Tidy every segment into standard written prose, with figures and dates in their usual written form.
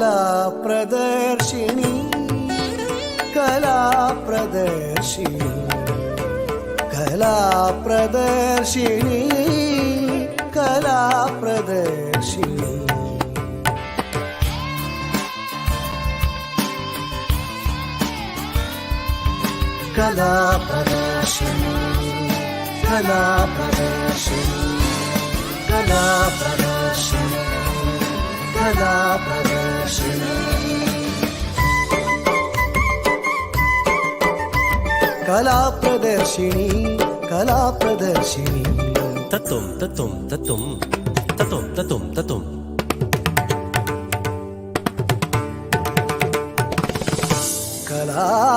कलाप्रदर्शिनी कलाप्रदर्शिनी कलाप्रदर्शिनी कलाप्रदर्शिनी कलाप्रदर्शिनी कलाप्रदर्शिनी कलाप्रदर्शिनी कलाप्रदर्शिनी कलाप्रदर्शिनी कलाप्रदर्शिनी तत्तुम तत्तुम तत्तुम तत्तुम तत्तुम तत्तुम कलाप्रदर्शिनी.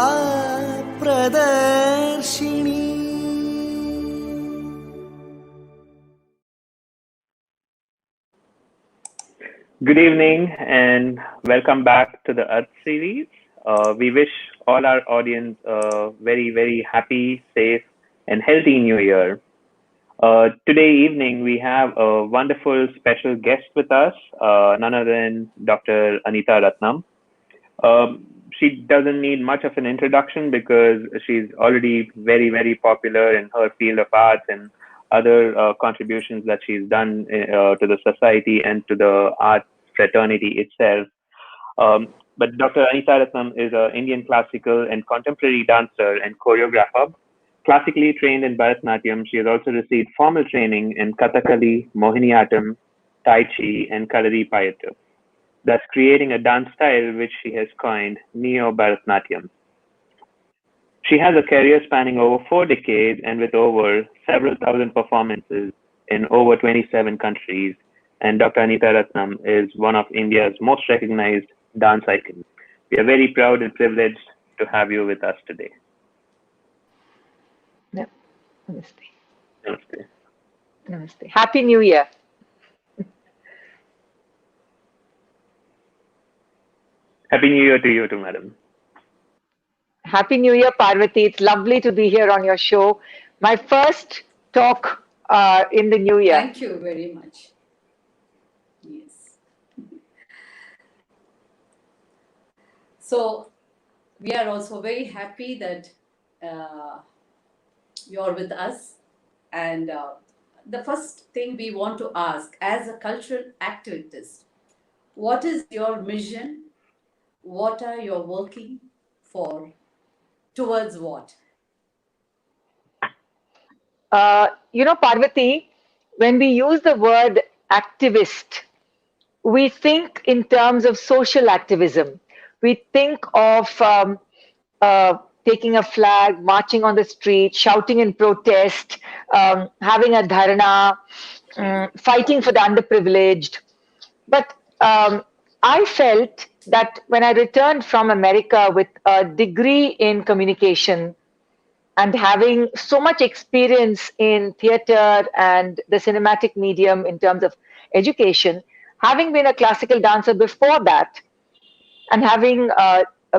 Good evening and welcome back to the Earth series. We wish all our audience a very, very happy, safe, and healthy New Year. Today evening, we have a wonderful special guest with us, none other than Dr. Anita Ratnam. She doesn't need much of an introduction because she's already very, very popular in her field of arts and other contributions that she's done to the society and to the art fraternity itself. But Dr. Anita Ratnam is an Indian classical and contemporary dancer and choreographer. Classically trained in Bharatanatyam, she has also received formal training in Kathakali, Mohiniyattam, Tai Chi, and Kalaripayattu, thus creating a dance style which she has coined Neo-Bharatanatyam. She has a career spanning over 4 decades and with over several thousand performances in over 27 countries. And Dr. Anita Ratnam is one of India's most recognized dance icons. We are very proud and privileged to have you with us today. Yeah. Namaste. Namaste. Namaste. Happy New Year. Happy New Year to you too, madam. Happy New Year, Parvati. It's lovely to be here on your show. My first talk in the new year. Thank you very much. Yes. So, we are also very happy that you're with us. And the first thing we want to ask, as a cultural activist, what is your mission? What are you working for? Towards what? Parvati, when we use the word activist, we think in terms of social activism. We think of taking a flag, marching on the street, shouting in protest, having a dharna, fighting for the underprivileged. But I felt that when I returned from America with a degree in communication and having so much experience in theater and the cinematic medium in terms of education, having been a classical dancer before that, and having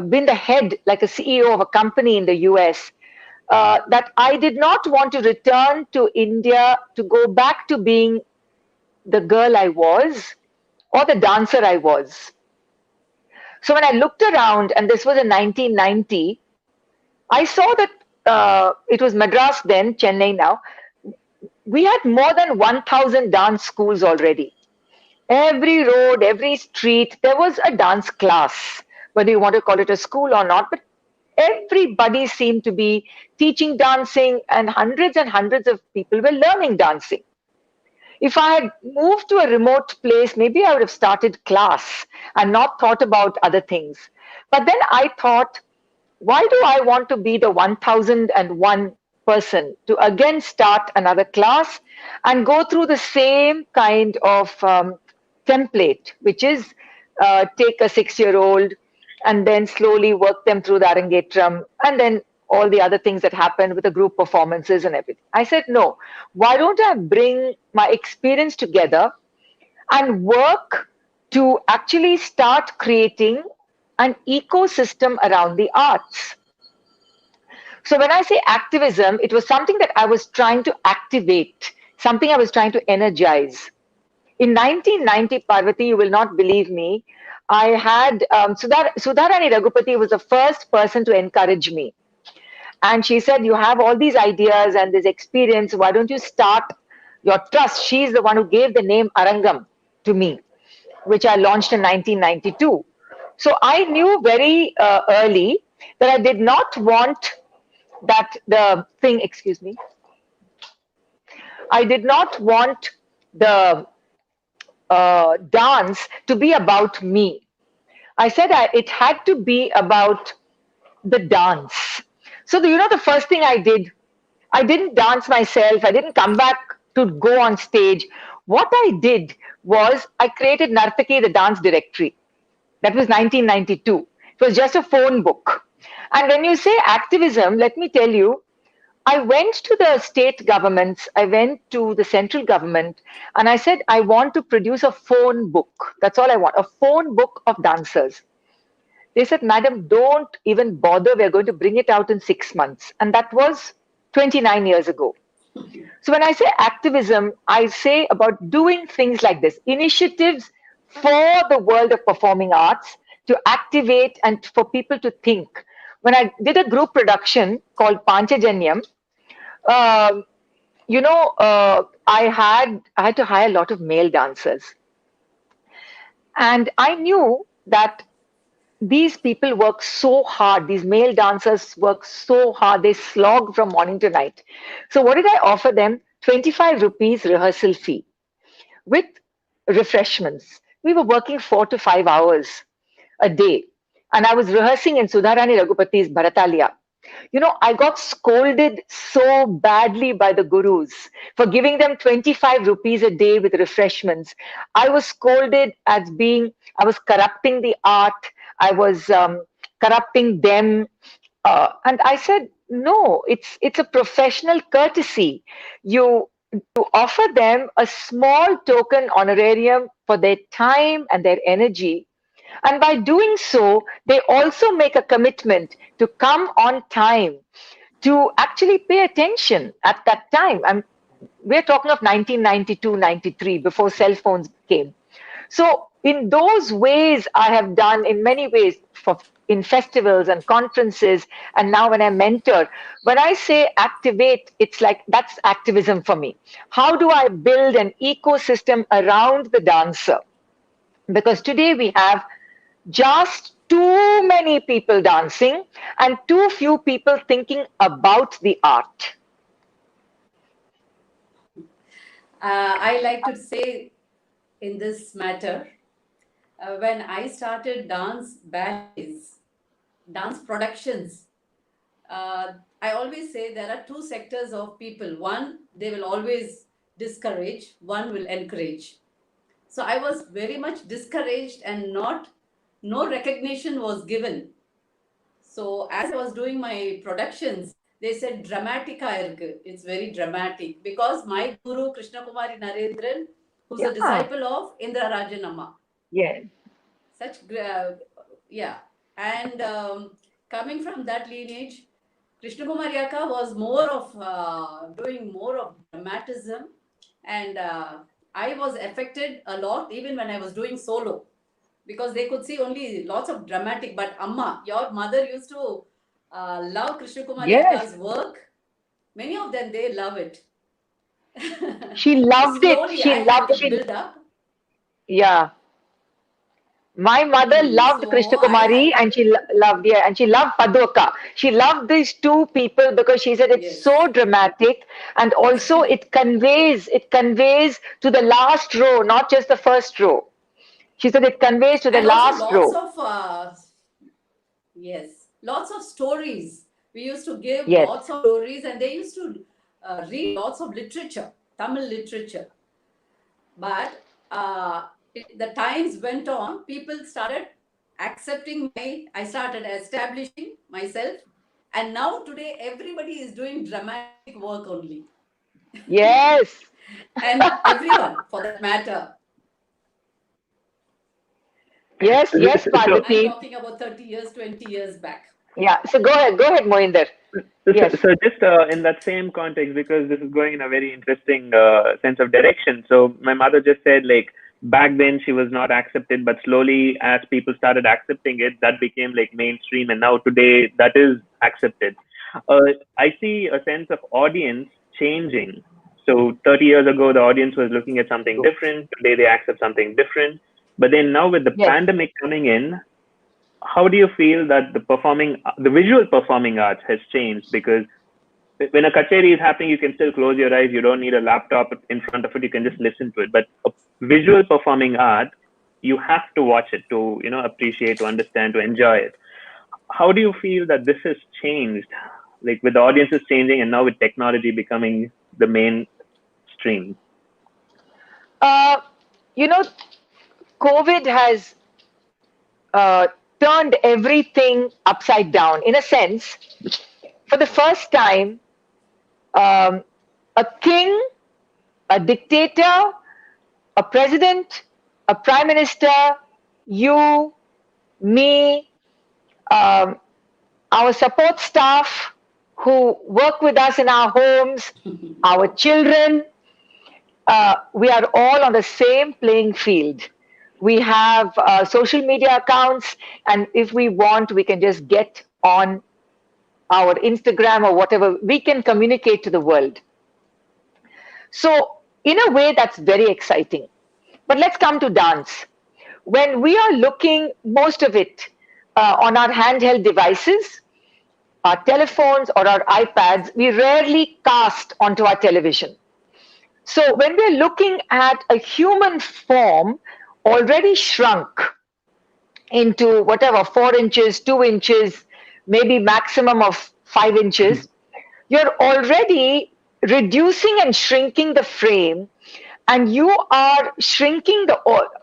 been the head, like a CEO of a company in the US, that I did not want to return to India to go back to being the girl I was or the dancer I was. So when I looked around, and this was in 1990, I saw that it was Madras then, Chennai now. We had more than 1,000 dance schools already. Every road, every street, there was a dance class, whether you want to call it a school or not, but everybody seemed to be teaching dancing, and hundreds of people were learning dancing. If I had moved to a remote place, maybe I would have started class and not thought about other things. But then I thought, why do I want to be the 1001 person to again start another class and go through the same kind of template, which is take a 6-year-old and then slowly work them through the Arangetram and then all the other things that happened with the group performances and everything. I said, no, why don't I bring my experience together and work to actually start creating an ecosystem around the arts? So when I say activism, it was something that I was trying to activate, something I was trying to energize. In 1990, Parvati, you will not believe me, I had Sudharani Raghupati was the first person to encourage me. And she said, you have all these ideas and this experience. Why don't you start your trust? She's the one who gave the name Arangam to me, which I launched in 1992. So I knew very early that I did not want that the thing, excuse me, I did not want the dance to be about me. I said it had to be about the dance. So, the first thing I did, I didn't dance myself. I didn't come back to go on stage. What I did was I created Nartaki, the dance directory. That was 1992. It was just a phone book. And when you say activism, let me tell you, I went to the state governments, I went to the central government, and I said, I want to produce a phone book. That's all I want, a phone book of dancers. They said, Madam, don't even bother. We're going to bring it out in 6 months. And that was 29 years ago. So when I say activism, I say about doing things like this, initiatives for the world of performing arts to activate and for people to think. When I did a group production called Panchajanyam, um, I had to hire a lot of male dancers. And I knew that these people work so hard. These male dancers work so hard. They slog from morning to night. So what did I offer them? 25 rupees rehearsal fee with refreshments. We were working 4 to 5 hours a day. And I was rehearsing in Sudharani Raghupati's Bharatalia. I got scolded so badly by the gurus for giving them 25 rupees a day with refreshments. I was scolded as I was corrupting the art, I was corrupting them. And I said, no, it's a professional courtesy. You offer them a small token honorarium for their time and their energy. And by doing so, they also make a commitment to come on time, to actually pay attention at that time. We're talking of 1992, 93, before cell phones came. So in those ways, I have done in many ways in festivals and conferences, and now when I mentor, when I say activate, it's like that's activism for me. How do I build an ecosystem around the dancer? Because today we have just too many people dancing and too few people thinking about the art. I like to say in this matter, when I started dance ballets, dance productions, I always say there are two sectors of people. One, they will always discourage, one will encourage. So I was very much discouraged and no recognition was given. So as I was doing my productions, they said dramatica irukku. It's very dramatic because my guru Krishna Kumari Narendran, who's a disciple of Indra Rajanamma. Yeah. Such yeah. And coming from that lineage, Krishna Kumari Akka was more of doing more of dramatism, and I was affected a lot even when I was doing solo, because they could see only lots of dramatic. But Amma, your mother used to love Krishna Kumari Akka's work. Many of them, they love it. She loved so slowly, it. She I loved had to it. build up. Yeah. My mother loved Krishna Kumari and she loved Padoka. She loved these two people because she said it's so dramatic, and also it conveys to the last row, not just the first row. She said it conveys to the and last also row. Lots of lots of stories. We used to give lots of stories, and they used to read lots of literature, Tamil literature. But the times went on, people started accepting I started establishing myself, and now today everybody is doing dramatic work only. Yes. And everyone, for that matter. Yes, Parvati. I'm talking about 30 years, 20 years back. Yeah, so go ahead, Mohinder. Yes. So just in that same context, because this is going in a very interesting sense of direction. So my mother just said, like, back then she was not accepted, but slowly as people started accepting it, that became like mainstream, and now today that is accepted. I see a sense of audience changing. So 30 years ago, the audience was looking at something different. Today they accept something different. But then now with the Yes. pandemic coming in, how do you feel that the visual performing arts has changed? Because when a kacheri is happening, you can still close your eyes. You don't need a laptop in front of it. You can just listen to it. But a visual performing art, you have to watch it to, appreciate, to understand, to enjoy it. How do you feel that this has changed? Like with the audiences changing and now with technology becoming the mainstream? Uh, you know, COVID has uh, turned everything upside down. In a sense, for the first time, um, a king, a dictator, a president, a prime minister, you, me, um, our support staff who work with us in our homes, our children, we are all on the same playing field. We have social media accounts, and if we want, we can just get on our Instagram or whatever. We can communicate to the world. So, in a way, that's very exciting. But let's come to dance. When we are looking most of it on our handheld devices, our telephones or our iPads, we rarely cast onto our television. So when we're looking at a human form already shrunk into whatever, 4 inches, 2 inches, maybe maximum of 5 inches, you're already reducing and shrinking the frame, and you are shrinking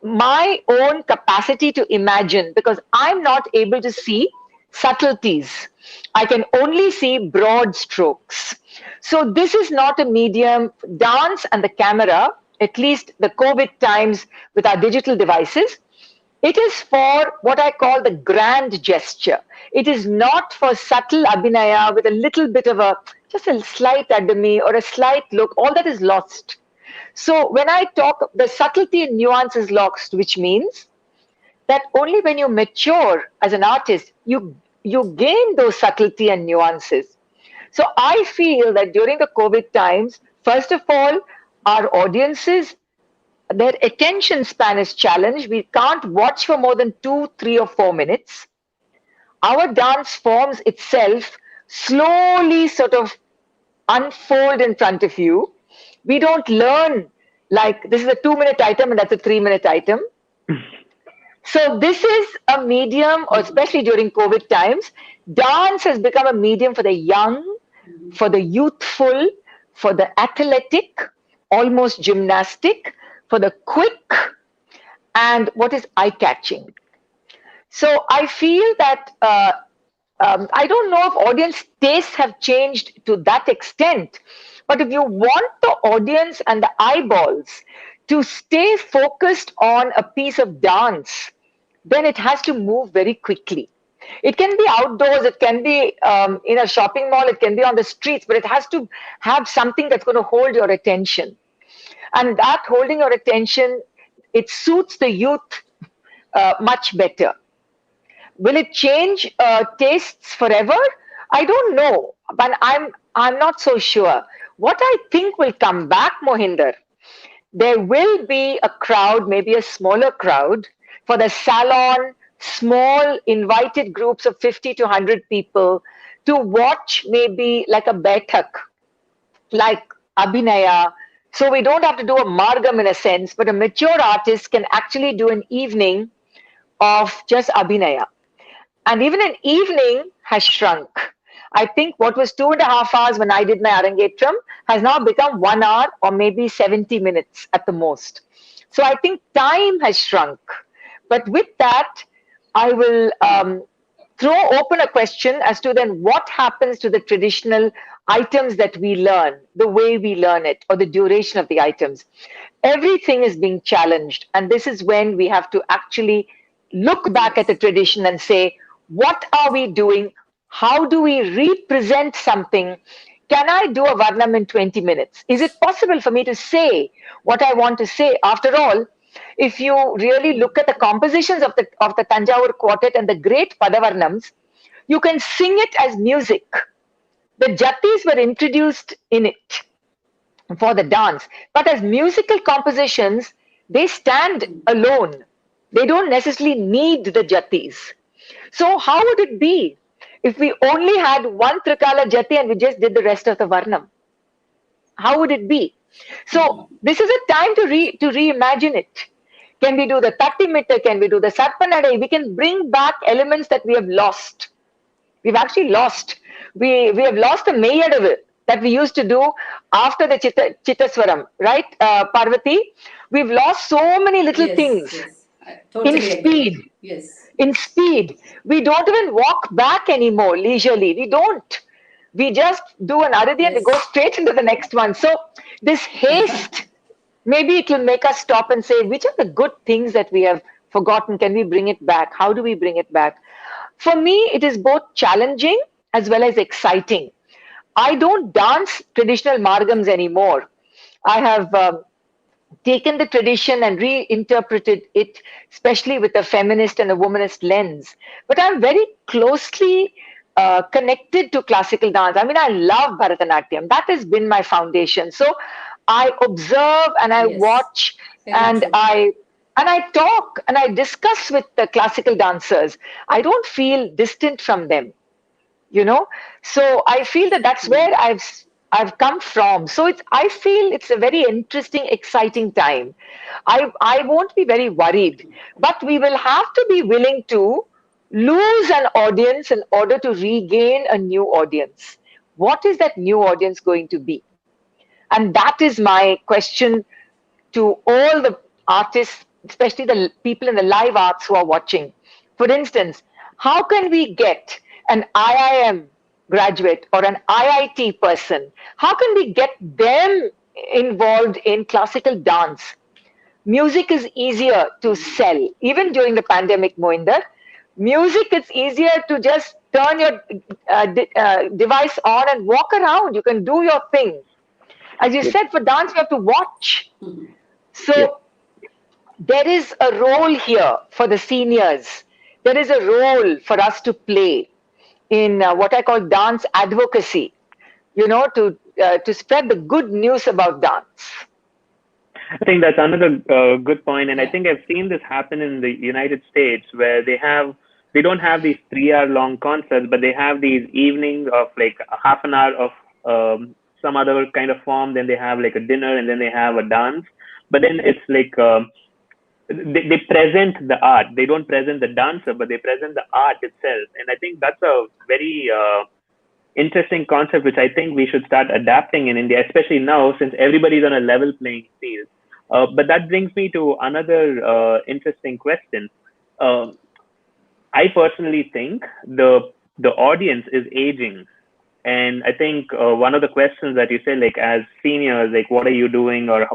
my own capacity to imagine, because I'm not able to see subtleties. I can only see broad strokes. So this is not a medium. Dance and the camera, at least the COVID times with our digital devices, it is for what I call the grand gesture. It is not for subtle abhinaya with a little bit of just a slight adami or a slight look. All that is lost. So when I talk, the subtlety and nuance is lost, which means that only when you mature as an artist, you gain those subtlety and nuances. So I feel that during the COVID times, first of all, our audiences, their attention span is challenged. We can't watch for more than 2, 3, or 4 minutes. Our dance forms itself slowly sort of unfold in front of you. We don't learn like this is a 2-minute item and that's a 3-minute item. So this is a medium, or especially during COVID times, dance has become a medium for the young, for the youthful, for the athletic, almost gymnastic, for the quick, and what is eye-catching. So I feel that I don't know if audience tastes have changed to that extent, but if you want the audience and the eyeballs to stay focused on a piece of dance, then it has to move very quickly. It can be outdoors, it can be in a shopping mall, it can be on the streets, but it has to have something that's going to hold your attention. And that holding your attention, it suits the youth much better. Will it change tastes forever? I don't know, but I'm not so sure. What I think will come back, Mohinder, there will be a crowd, maybe a smaller crowd, for the salon, small invited groups of 50 to 100 people to watch maybe like a Baithak, like Abhinaya. So we don't have to do a margam in a sense, but a mature artist can actually do an evening of just Abhinaya. And even an evening has shrunk. I think what was 2.5 hours when I did my Arangetram has now become 1 hour or maybe 70 minutes at the most. So I think time has shrunk. But with that, I will throw open a question as to then what happens to the traditional items that we learn, the way we learn it, or the duration of the items. Everything is being challenged. And this is when we have to actually look back at the tradition and say, what are we doing? How do we represent something? Can I do a Varnam in 20 minutes? Is it possible for me to say what I want to say? After all, If you really look at the compositions of the Tanjavur quartet and the great Padavarnams, you can sing it as music. The jatis were introduced in it for the dance, but as musical compositions, they stand alone. They don't necessarily need the jatis. So how would it be if we only had one Trikala jati and we just did the rest of the Varnam? How would it be? So this is a time to reimagine it. Can we do the Tattimitta? Can we do the Sarpanadai? We can bring back elements that we have lost. We've actually lost. We have lost the Mayadavu that we used to do after the Chittaswaram, right, Parvati? We've lost so many little things Yes, I in totally speed. agree. Yes, In speed. We don't even walk back anymore leisurely. We don't. We just do an aradi and we go yes. straight into the next one. So this haste, maybe it will make us stop and say, which are the good things that we have forgotten? Can we bring it back? How do we bring it back? For me, it is both challenging as well as exciting. I don't dance traditional margams anymore. I have taken the tradition and reinterpreted it, especially with a feminist and a womanist lens. But I'm very closely connected to classical dance. I mean, I love Bharatanatyam. That has been my foundation. So I observe and I Yes, watch very and true. I talk and I discuss with the classical dancers. I don't feel distant from them, you know. So I feel that that's where I've come from. So it's, I feel it's a very interesting, exciting time. I won't be very worried, but we will have to be willing to lose an audience in order to regain a new audience. What is that new audience going to be? And that is my question to all the artists, especially the people in the live arts who are watching. For instance, how can we get an IIM graduate or an IIT person? How can we get them involved in classical dance? Music is easier to sell, even during the pandemic, Moinder. Music, it's easier to just turn your device on and walk around. You can do your thing. As you Yep. said, for dance, you have to watch. Yep. So there is a role here for the seniors. There is a role for us to play in what I call dance advocacy, to spread the good news about dance. I think that's another good point, and I Yeah. think I've seen this happen in the United States where they don't have these 3 hour long concerts, but they have these evenings of like a half an hour of some other kind of form. Then they have like a dinner, and then they have a dance. But then it's like they present the art. They don't present the dancer, but they present the art itself. And I think that's a very interesting concept, which I think we should start adapting in India, especially now since everybody's on a level playing field. But that brings me to another interesting question. Um I personally think the audience is aging, and I think one of the questions that you said, like as seniors, like what are you doing, or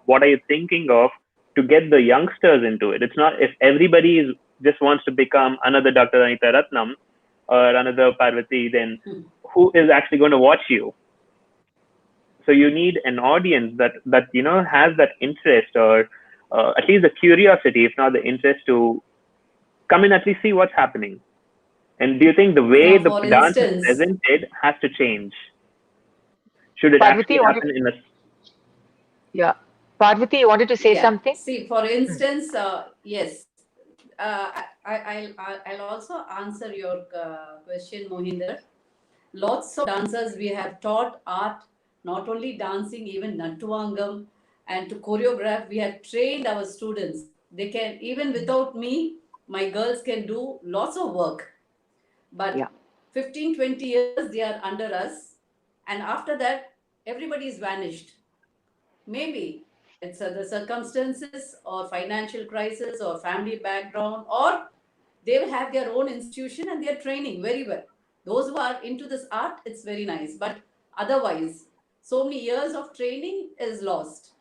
what are you thinking of to get the youngsters into it? It's not if everybody just wants to become another Dr. Anita Ratnam or another Parvati, then who is actually going to watch you? So you need an audience that has that interest, or at least the curiosity, if not the interest, to come in at least see what's happening. And do you think the way Now, the for dance is instance, presented has to change? Should it Parvati, actually happen in a yeah. Parvati, you wanted to say yeah. something? See, for instance, yes. I'll also answer your question, Mohinder. Lots of dancers we have taught art, not only dancing, even Nattuangam, and to choreograph. We have trained our students. They can, even without me, my girls can do lots of work. Yeah. But 15, 20 years they are under us, and after that, everybody is vanished. Maybe it's the circumstances or financial crisis or family background, or they will have their own institution and they are training very well. Those who are into this art, it's very nice. But otherwise, so many years of training is lost,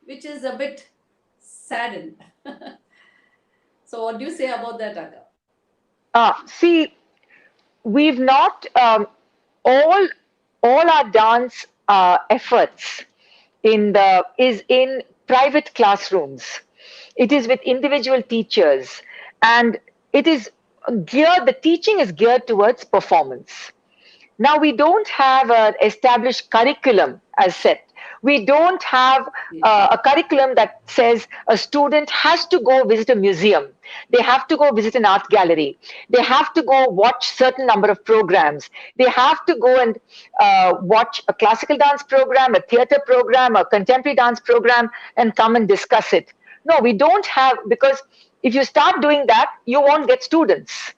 which is a bit saddened. So, what do you say about that, Akka? See, we've not all all our dance efforts in the is in private classrooms. It is with individual teachers, and the teaching is geared towards performance. Now, we don't have an established curriculum as set. We don't have a curriculum that says a student has to go visit a museum. They have to go visit an art gallery. They have to go watch certain number of programs. They have to go and watch a classical dance program, a theater program, a contemporary dance program, and come and discuss it. No, we don't have, because if you start doing that, you won't get students.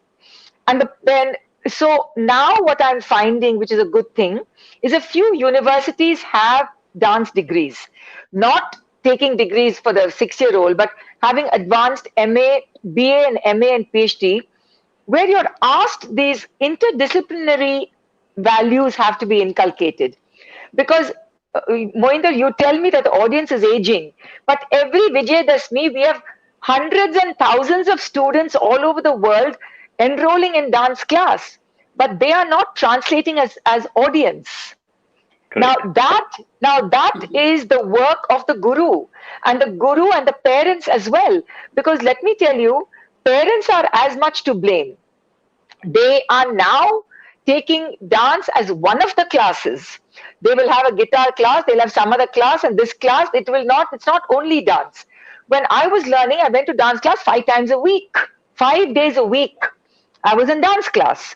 And then, so now what I'm finding, which is a good thing, is a few universities have dance degrees, not taking degrees for the 6-year-old, but having advanced MA, BA, and MA and PhD, where you're asked these interdisciplinary values have to be inculcated. Because Mohinder, you tell me that the audience is aging, but every Vijayadashmi, we have hundreds and thousands of students all over the world enrolling in dance class, but they are not translating as audience. Correct. Now that is the work of the guru and the parents as well. Because let me tell you, parents are as much to blame. They are now taking dance as one of the classes. They will have a guitar class, they'll have some other class, and this class, it's not only dance. When I was learning, I went to dance class 5 times a week, 5 days a week. I was in dance class.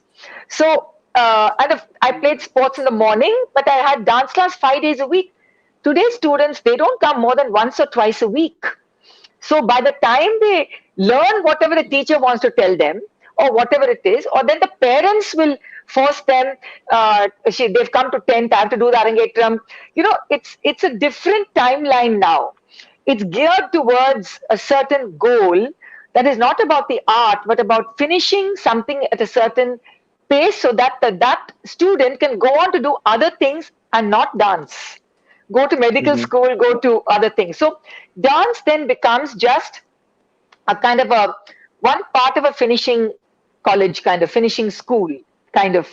So, I played sports in the morning, but I had dance class 5 days a week. Today's students, they don't come more than once or twice a week. So by the time they learn whatever the teacher wants to tell them, or whatever it is, or then the parents will force them, they've come to 10th, I have to do the Arangetram. It's a different timeline now. It's geared towards a certain goal that is not about the art, but about finishing something at a certain pace so that that student can go on to do other things and not dance. Go to medical school, go to other things. So dance then becomes just a kind of one part of a finishing college, kind of finishing school, kind of,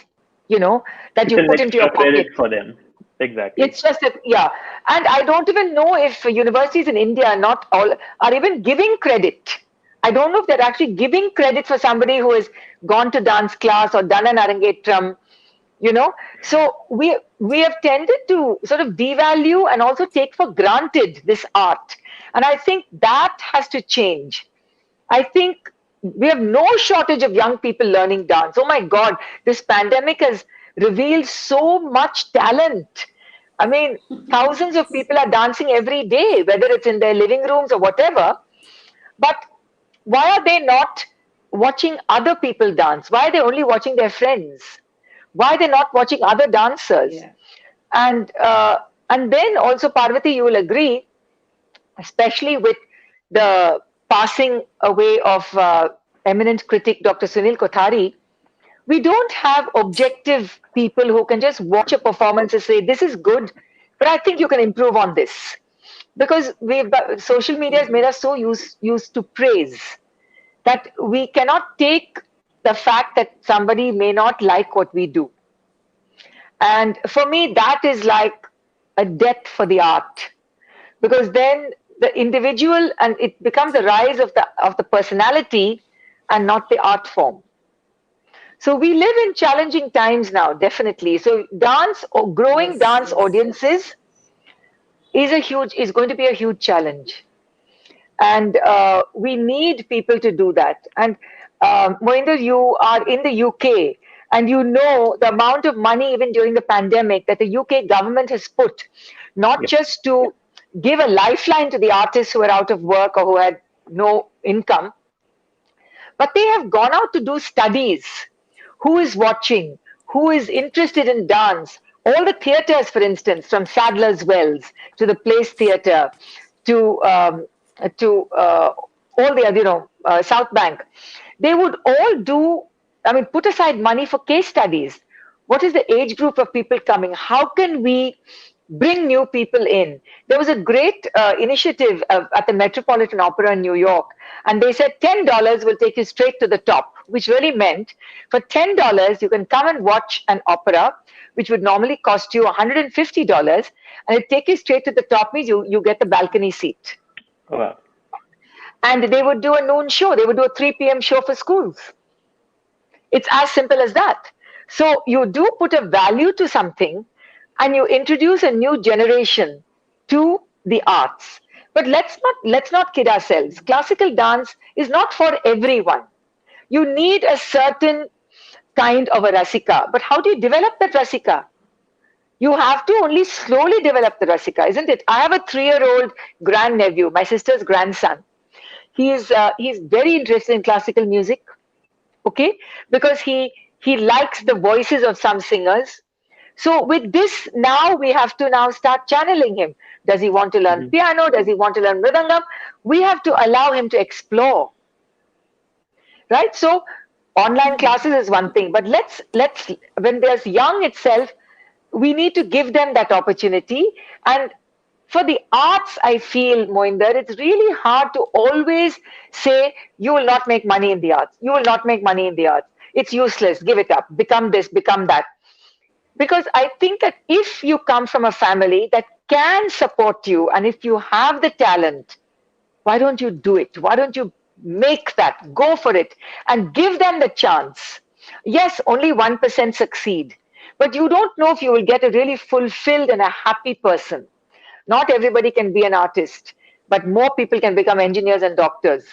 that you put into your pocket. For them. Exactly. It's just that, yeah. And I don't even know if universities in India, not all, are even giving credit. I don't know if they're actually giving credit for somebody who has gone to dance class or done an Arangetram, So we have tended to sort of devalue and also take for granted this art. And I think that has to change. I think we have no shortage of young people learning dance. Oh my God, this pandemic has revealed so much talent. I mean, thousands of people are dancing every day, whether it's in their living rooms or whatever. But why are they not watching other people dance? Why are they only watching their friends? Why are they not watching other dancers? Yeah. And then also, Parvati, you will agree, especially with the passing away of eminent critic Dr. Sunil Kothari, we don't have objective people who can just watch a performance and say, this is good, but I think you can improve on this. Because social media has made us so used to praise that we cannot take the fact that somebody may not like what we do. And for me, that is like a death for the art. Because then the individual, and it becomes a rise of the personality and not the art form. So we live in challenging times now, definitely. So dance or growing dance audiences is going to be a huge challenge. And we need people to do that. And Mohinder, you are in the UK, and you know the amount of money even during the pandemic that the UK government has put, not just to give a lifeline to the artists who are out of work or who had no income, but they have gone out to do studies. Who is watching? Who is interested in dance? All the theatres, for instance, from Sadler's Wells to the Place Theatre to all the other, South Bank, they would all put aside money for case studies. What is the age group of people coming? How can we bring new people in? There was a great initiative at the Metropolitan Opera in New York, and they said $10 will take you straight to the top, which really meant for $10 you can come and watch an opera, which would normally cost you $150, and it take you straight to the top, means you get the balcony seat. Wow. And they would do a noon show. They would do a 3 p.m. show for schools. It's as simple as that. So you do put a value to something and you introduce a new generation to the arts. But let's not kid ourselves. Classical dance is not for everyone. You need a certain kind of a rasika. But how do you develop that rasika? You have to only slowly develop the rasika, isn't it? I have a 3-year-old grandnephew, my sister's grandson. He's very interested in classical music, okay, because he likes the voices of some singers. So with this, now we have to now start channeling him. Does he want to learn Mhm. piano? Does he want to learn mridangam? We have to allow him to explore, right? So online classes is one thing, but let's when there's young itself, we need to give them that opportunity. And for the arts, I feel, Moinder, it's really hard to always say, you will not make money in the arts. You will not make money in the arts. It's useless. Give it up. Become this, become that. Because I think that if you come from a family that can support you and if you have the talent, why don't you do it? Why don't you make that? Go for it and give them the chance. Yes, only 1% succeed, but you don't know if you will get a really fulfilled and a happy person. Not everybody can be an artist, but more people can become engineers and doctors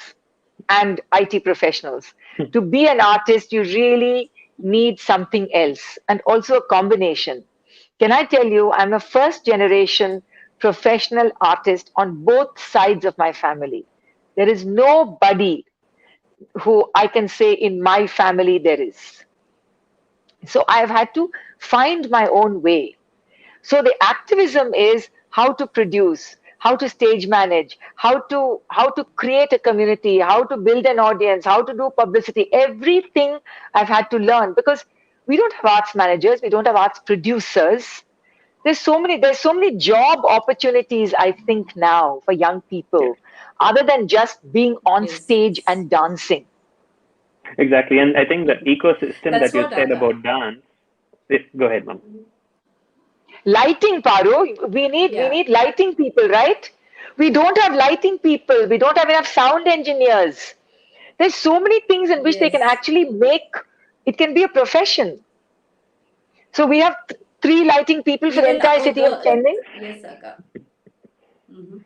and IT professionals. To be an artist, you really need something else and also a combination. Can I tell you, I'm a first generation professional artist on both sides of my family. There is nobody who I can say in my family there is. So I've had to find my own way. So the activism is how to produce, how to stage manage, how to create a community, how to build an audience, how to do publicity. Everything I've had to learn because we don't have arts managers, we don't have arts producers. There's so many job opportunities I think now for young Yeah, people other than just being on Yes, stage yes. and dancing. exactly. And I think the ecosystem That's that you what said about dance. Go ahead, ma'am. Lighting, Paru, we yeah. need lighting people, right? We don't have lighting people. We don't have enough sound engineers. There's so many things in which they can Yes. actually make it can be a profession. So we have three lighting people for the Even entire our city of girl. Chennai. Yes, Akka. Hmm.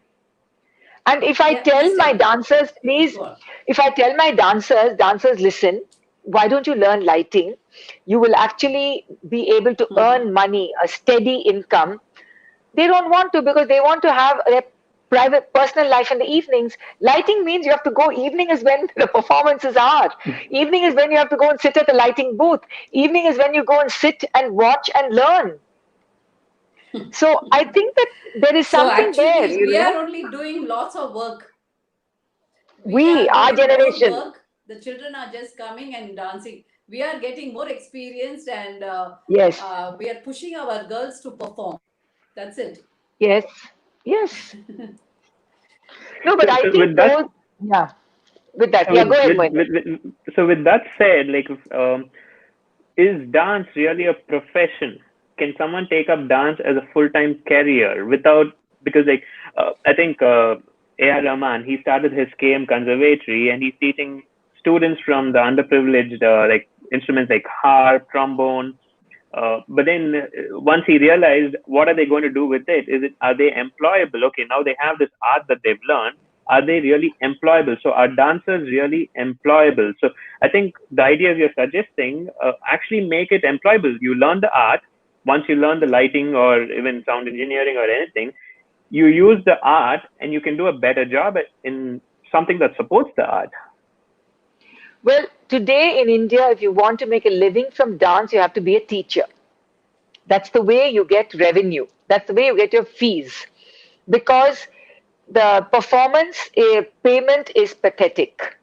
And if I Yeah, tell please my tell me. dancers, please, Go on. if I tell my dancers, listen, why don't you learn lighting? You will actually be able to Hmm. earn money, a steady income. They don't want to because they want to have their private personal life in the evenings. Lighting means you have to go. Evening is when the performances are. Evening is when you have to go and sit at the lighting booth. Evening is when you go and sit and watch and learn. So I think that there is So something there, actually, we are only doing lots of work. We We, are our doing more generation, work. The children are just coming and dancing. We are getting more experienced, and yes, we are pushing our girls to perform. That's it. yes, yes. No, but So, I so think with that, those, yeah, with that, yeah, with, go ahead, with, Moinder. with, so with that said, like, is dance really a profession? Can someone take up dance as a full-time career without, because like, I think A.R. Rahman, he started his KM Conservatory and he's teaching students from the underprivileged, like instruments like harp, trombone. But then once he realized, what are they going to do with it? Are they employable? Okay, now they have this art that they've learned. Are they really employable? So are dancers really employable? So I think the ideas you're suggesting actually make it employable. You learn the art. Once you learn the lighting or even sound engineering or anything, you use the art and you can do a better job in something that supports the art. Well, today in India, if you want to make a living from dance, you have to be a teacher. That's the way you get revenue. That's the way you get your fees. Because the performance payment is pathetic.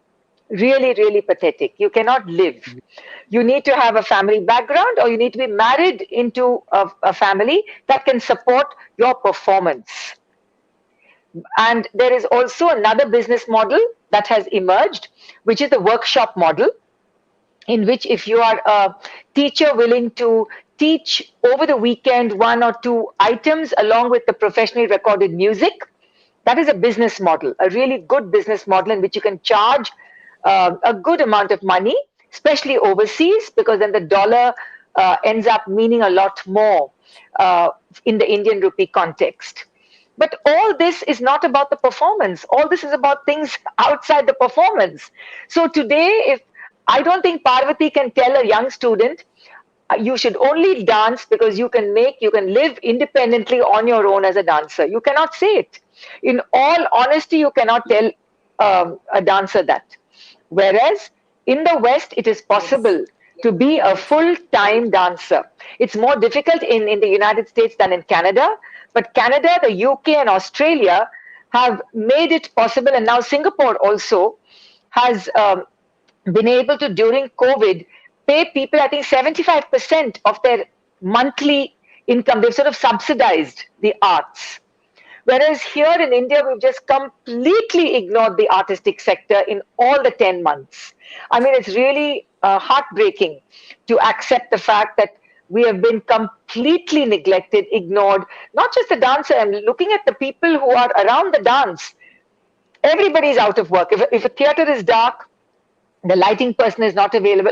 Really, really pathetic. You cannot live. You need to have a family background or you need to be married into a family that can support your performance. And there is also another business model that has emerged, which is the workshop model, in which if you are a teacher willing to teach over the weekend one or two items along with the professionally recorded music, That is a business model, a really good business model in which you can charge a good amount of money, especially overseas, because then the dollar ends up meaning a lot more uh, in the Indian rupee context. But all this is not about the performance. All this is about things outside the performance. So today, if I don't think Parvati can tell a young student, you should only dance because you can live independently on your own as a dancer. You cannot say it. In all honesty, you cannot tell a dancer that. Whereas in the West, it is Yes. possible to be a full-time dancer. It's more difficult in the United States than in Canada, but Canada, the UK, and Australia have made it possible, and now Singapore also has been able to, during COVID, pay people, I think, 75% of their monthly income. They've sort of subsidized the arts. Whereas here in India, we've just completely ignored the artistic sector in all the 10 months. I mean, it's really heartbreaking to accept the fact that we have been completely neglected, ignored. Not just the dancer, I'm looking at the people who are around the dance. Everybody's out of work. If a theater is dark, the lighting person is not available.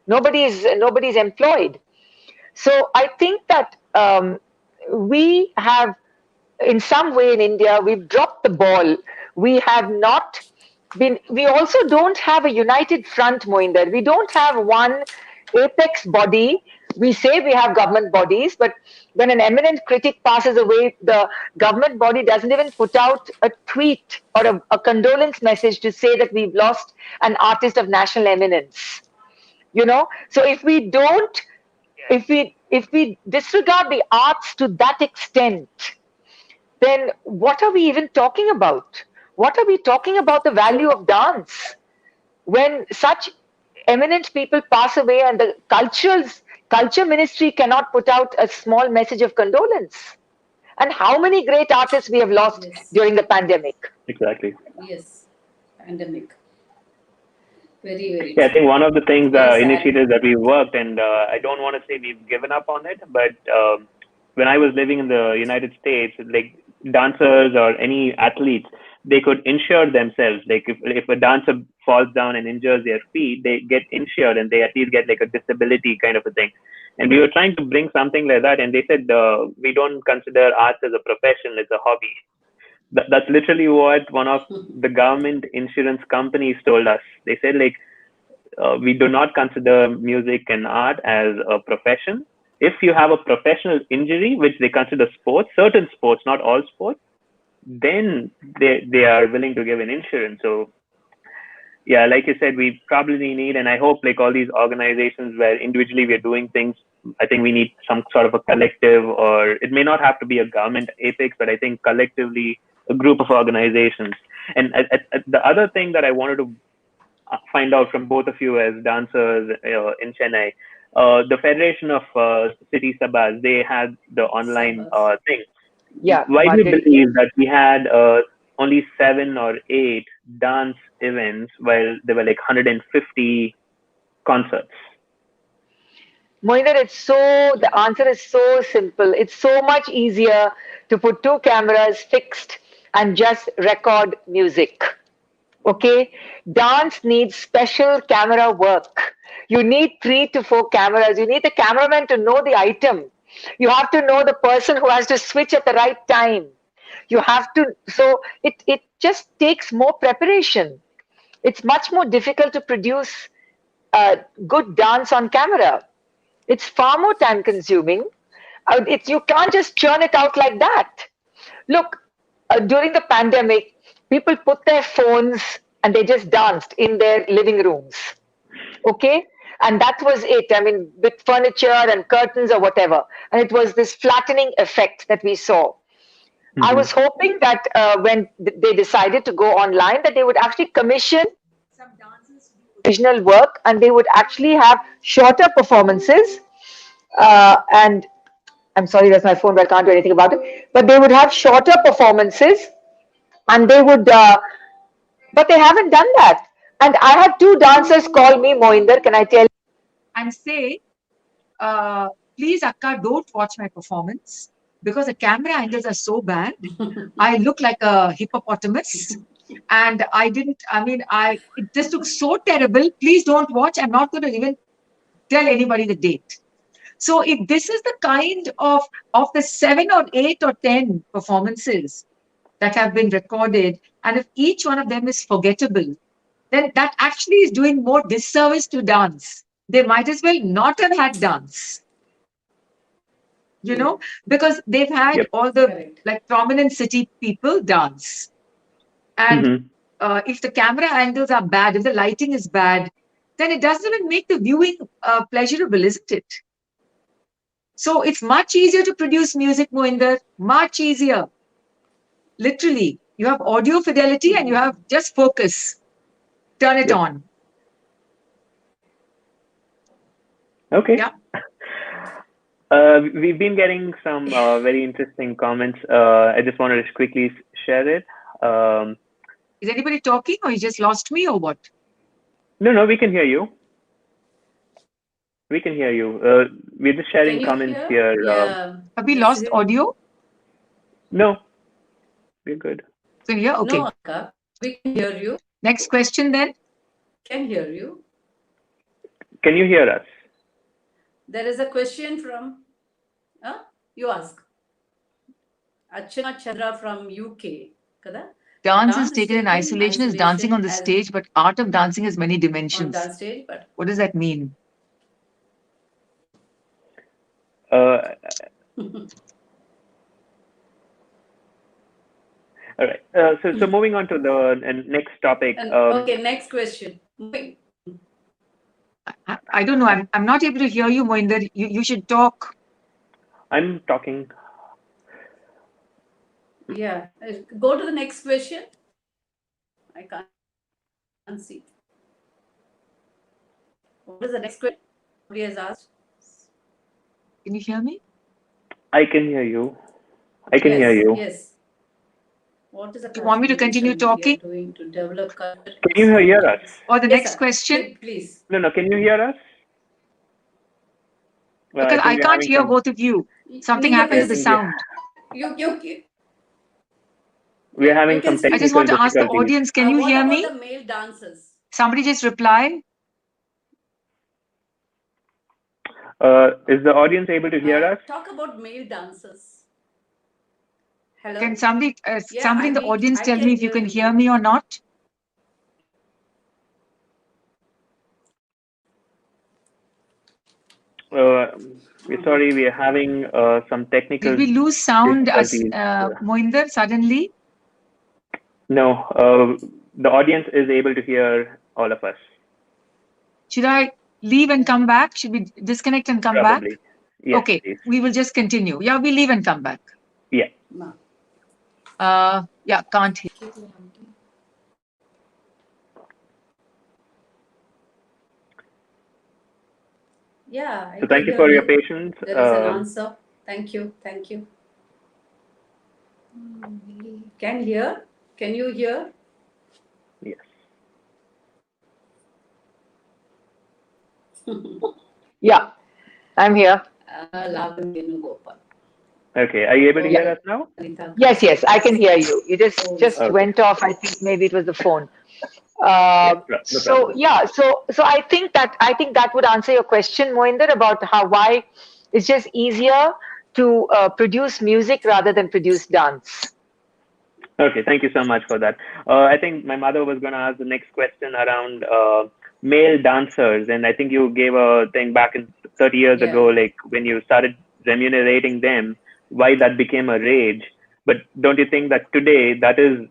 Nobody's employed. So I think that we have, in some way in India, we've dropped the ball. We have not been. We also don't have a united front, Moinder. We don't have one apex body. We say we have government bodies, but when an eminent critic passes away, the government body doesn't even put out a tweet or a condolence message to say that we've lost an artist of national eminence. So if we disregard the arts to that extent, then what are we even talking about? What are we talking about the value of dance when such eminent people pass away and the culture ministry cannot put out a small message of condolence? And how many great artists we have lost Yes. during the pandemic? Exactly. Yes. Pandemic. Very, very Yeah, I think true. one of the things, Very sad. initiatives that we worked, and I don't want to say we've given up on it, but when I was living in the United States, like dancers or any athletes, they could insure themselves. Like if a dancer falls down and injures their feet, they get insured and they at least get like a disability kind of a thing. And we were trying to bring something like that, and they said we don't consider arts as a profession; it's a hobby. That's literally what one of the government insurance companies told us. They said like we do not consider music and art as a profession. If you have a professional injury, which they consider sports, certain sports, not all sports, then they are willing to give an insurance. So yeah, like you said, we probably need, and I hope like all these organizations where individually we are doing things, I think we need some sort of a collective, or it may not have to be a government apex, but I think collectively a group of organizations. And the other thing that I wanted to find out from both of you as dancers in Chennai. The Federation of City Sabas, they had the online Sabas. thing. Yeah, Why do you Madrid. believe that we had only 7 or 8 dance events while there were like 150 concerts? Moinder, the answer is so simple. It's so much easier to put two cameras fixed and just record music. Okay? Dance needs special camera work. You need 3 to 4 cameras. You need the cameraman to know the item. You have to know the person who has to switch at the right time. You have to, so it just takes more preparation. It's much more difficult to produce good dance on camera. It's far more time consuming. You can't just churn it out like that. Look, during the pandemic, people put their phones and they just danced in their living rooms. Okay? And that was it. I mean, with furniture and curtains or whatever. And it was this flattening effect that we saw. I Mm-hmm. was hoping that when they decided to go online, that they would actually commission some dancers to do original work and they would actually have shorter performances. And I'm sorry, that's my phone, but I can't do anything about it. But they would have shorter performances and they would, but they haven't done that. And I had 2 dancers call me, Moinder, can I tell you? And say, please, Akka, don't watch my performance. because the camera angles are so bad. I look like a hippopotamus. And it just looks so terrible. Please don't watch. I'm not going to even tell anybody the date. So if this is the kind of the 7 or 8 or 10 performances that have been recorded, and if each one of them is forgettable, then that actually is doing more disservice to dance. They might as well not have had dance, because they've had Yep. all the Correct. prominent city people dance. And Mm-hmm. if the camera angles are bad, if the lighting is bad, then it doesn't even make the viewing pleasurable, isn't it? So it's much easier to produce music, Mohinder, much easier. Literally, you have audio fidelity and you have just focus. Turn it Yep. on. Okay. Yeah. We've been getting some very interesting comments. I just wanted to quickly share it. Is anybody talking or you just lost me or what? No, we can hear you. We can hear you. We're just sharing Can you comments hear? here. Yeah. Have we Yes, lost it- audio? No, we're good. So here, okay. No, Akka. We can hear you. Next question then. Can hear you. Can you hear us? There is a question from. You ask. Archana Chandra from UK. Kada? Dance is taken in isolation as dancing on the stage, but art of dancing has many On dimensions. dance stage, but What does that mean? All right. So moving on to the next topic. okay, next question. I don't know. I'm not able to hear you, Mohinder. You should talk. I'm talking. Yeah. Go to the next question. I can't see. What is the next question? Somebody has asked. Can you hear me? I can hear you. I can hear you. Yes. What is the You want me to continue talking? Doing to develop culture? Can you hear us? Or the Yes, next sir. question? Please. No, can you hear us? Well, Because I think we're can't having hear some- both of you. Something happened to the Yes, sound. We're having you can some speak. I technical just want to ask the difficulties. audience, can you what hear about me? the male dancers? Somebody just reply. Is the audience able to hear us? Talk about male dancers. Hello. Can somebody Yeah, in the audience I tell can me if you hear can you. hear me or not? We're sorry, we are having some technical Did we lose sound difficulties. Mohinder suddenly? No, the audience is able to hear all of us. Should I leave and come back? Should we disconnect and come Probably. back? Yes, Okay, please. we will just continue. Yeah, we leave and come back. Yeah. Yeah, can't hear. Yeah. So thank you for your patience. There is an answer. Thank you. Can hear? Can you hear? Yes. Yeah, I'm here. Okay, are you able to hear us now? Yes, I can hear you. You just Okay. went off. I think maybe it was the phone. No problem. So I think that would answer your question, Mohinder, about why it's just easier to produce music rather than produce dance. Okay, thank you so much for that. I think my mother was going to ask the next question around male dancers, and I think you gave a thing back in 30 years ago, like when you started remunerating them, why that became a rage. But don't you think that today that is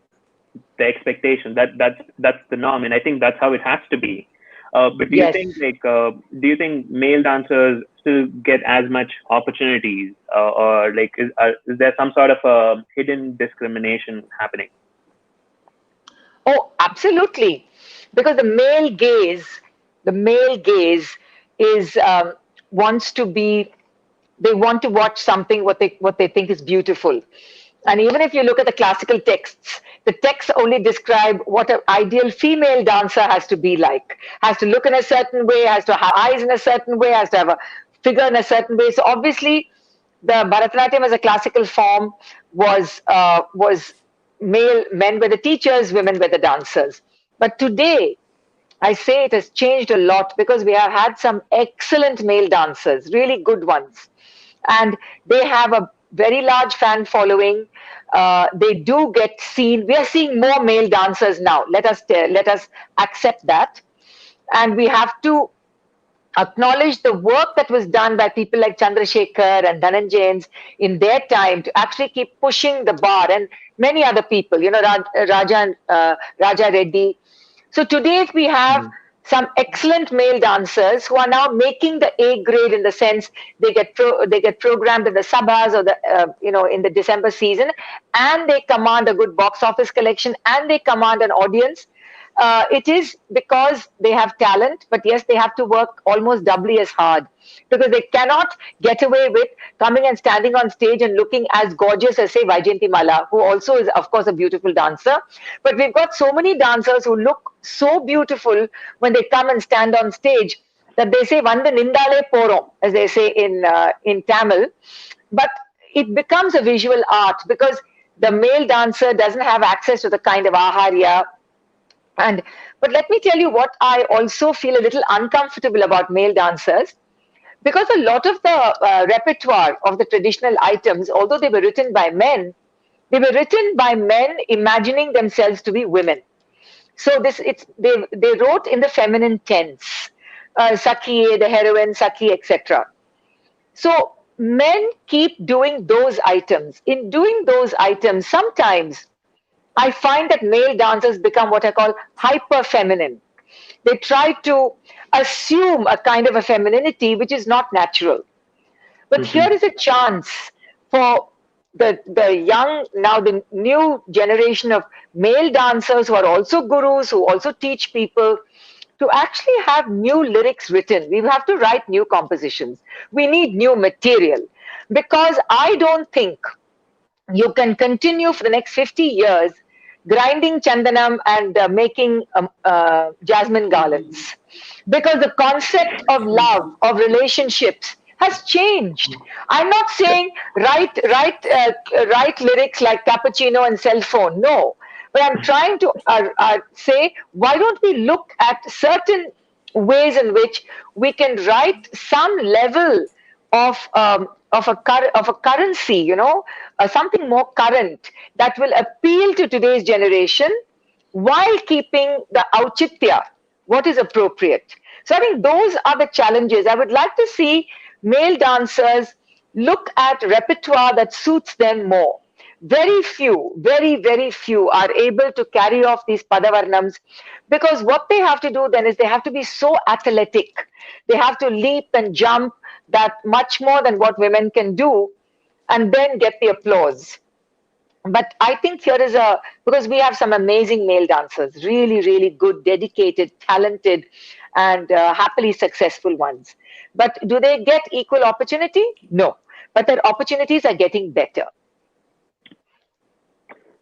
the expectation, that's the norm, and I think that's how it has to be. But do you think do you think male dancers still get as much opportunities, or like is there some sort of a hidden discrimination happening? Oh, absolutely, because the male gaze is wants to be. They want to watch something what they think is beautiful. And even if you look at the classical texts, the texts only describe what an ideal female dancer has to be like. Has to look in a certain way, has to have eyes in a certain way, has to have a figure in a certain way. So obviously, the Bharatanatyam as a classical form was men were the teachers, women were the dancers. But today, I say it has changed a lot because we have had some excellent male dancers, really good ones, and they have a very large fan following. They do get seen. We are seeing more male dancers now. Let us accept that, and we have to acknowledge the work that was done by people like Chandrasekhar and Dhananjayans in their time to actually keep pushing the bar, and many other people, Raja Reddy. So today we have Mhm. some excellent male dancers who are now making the A grade in the sense they get programmed in the sabhas or the in the December season, and they command a good box office collection and they command an audience. It is because they have talent, but yes, they have to work almost doubly as hard because they cannot get away with coming and standing on stage and looking as gorgeous as, say, Vaijayanti Mala, who also is, of course, a beautiful dancer. But we've got so many dancers who look so beautiful when they come and stand on stage that they say, Vanda Nindale Porom, as they say in Tamil. But it becomes a visual art because the male dancer doesn't have access to the kind of aharya and but let me tell you what I also feel a little uncomfortable about male dancers because a lot of the repertoire of the traditional items, although they were written by men, they were written by men imagining themselves to be women. So they wrote in the feminine tense, Sakhiye, the heroine, Sakhi, etc. So men keep doing those items. In doing those items, sometimes I find that male dancers become what I call hyper feminine. They try to assume a kind of a femininity which is not natural. But here Mhm. is a chance for the young, now the new generation of male dancers who are also gurus, who also teach people to actually have new lyrics written. We have to write new compositions. We need new material because I don't think you can continue for the next 50 years grinding chandanam and making jasmine garlands because the concept of love of relationships has changed. I'm not saying write lyrics like cappuccino and cell phone, no, but I'm trying to say why don't we look at certain ways in which we can write some level of a currency, something more current that will appeal to today's generation while keeping the auchitya, what is appropriate. So I think those are the challenges. I would like to see male dancers look at repertoire that suits them more. Very few, very few are able to carry off these padavarnams because what they have to do then is they have to be so athletic. They have to leap and jump that much more than what women can do and then get the applause. But I think here is because we have some amazing male dancers, really good, dedicated, talented, and happily successful ones. But do they get equal opportunity? No. But their opportunities are getting better.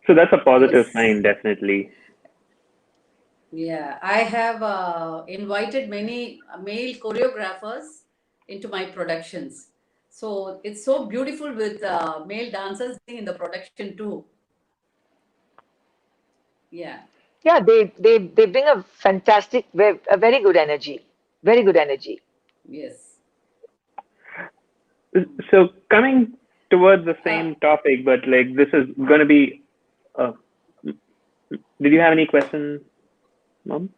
So that's a positive Yes. sign, definitely. Yeah, I have invited many male choreographers into my productions. So it's so beautiful with male dancers in the production too. Yeah, Yeah, they bring a fantastic, a very good energy. Very good energy. yes. So coming towards the Uh, same topic, but like this is going to be. Uh, did you have any question, Mom?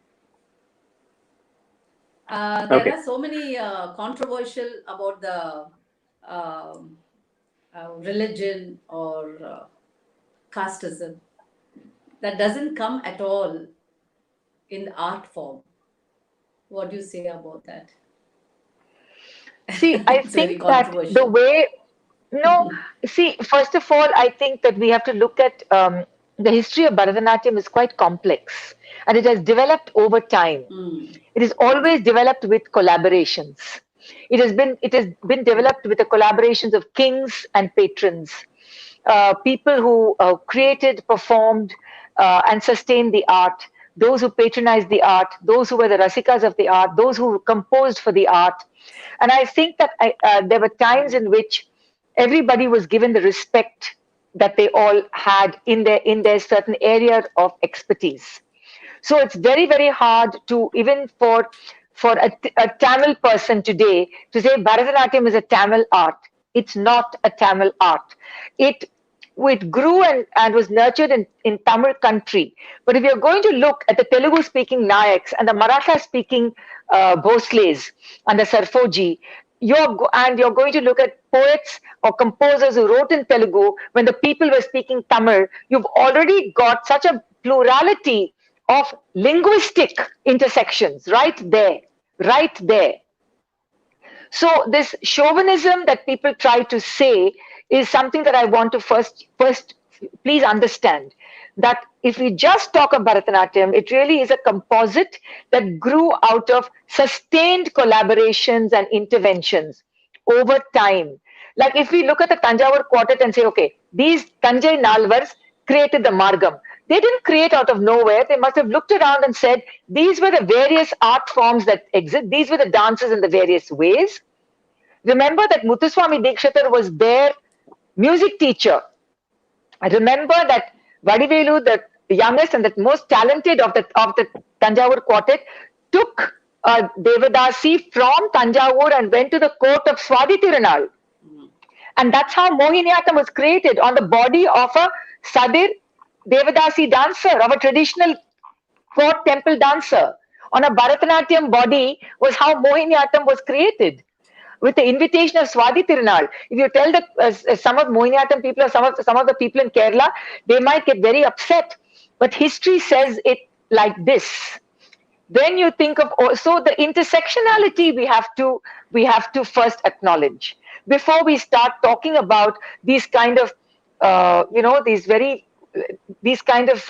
there Okay. are so many controversial about the um religion or casteism that doesn't come at all in the art form. What do you say about that? See, I It's very think that the controversial. way, no, see, first of all, I think that we have to look at the history of Bharatanatyam is quite complex and it has developed over time. Mm. It is always developed with collaborations. It has been developed with the collaborations of kings and patrons, people who created, performed, and sustained the art, those who patronized the art, those who were the rasikas of the art, those who composed for the art. And I think that there were times in which everybody was given the respect that they all had in their certain area of expertise. So it's very, very hard to, even for a Tamil person today, to say Bharatanatyam is a Tamil art. It's not a Tamil art. It it grew and was nurtured in Tamil country. But if you're going to look at the Telugu speaking Nayaks and the Maratha speaking Bhosles and the Sarfoji, you're going to look at poets or composers who wrote in Telugu when the people were speaking Tamil. You've already got such a plurality of linguistic intersections right there, right there. So this chauvinism that people try to say is something that I want to first please understand, that if we just talk of Bharatanatyam, it really is a composite that grew out of sustained collaborations and interventions over time. Like if we look at the Tanjavur quartet and say, okay, these Tanjai Nalvars created the Margam. They didn't create out of nowhere. They must have looked around and said, these were the various art forms that exist. These were the dances in the various ways. Remember that Muthuswami Dikshitar was their music teacher. I remember that Vadivelu, the youngest and the most talented of the Tanjavur quartet, took Devadasi from Tanjavur and went to the court of Swati Tirunal. And that's how Mohiniyattam was created, on the body of a Sadir Devadasi dancer, of a traditional court temple dancer. On a Bharatanatyam body was how Mohiniyattam was created, with the invitation of Swati Tirunal. If you tell some of Mohiniyattam people or some of the people in Kerala, they might get very upset. But history says it like this. Then you think of also the intersectionality we have to first acknowledge before we start talking about these kind of these kind of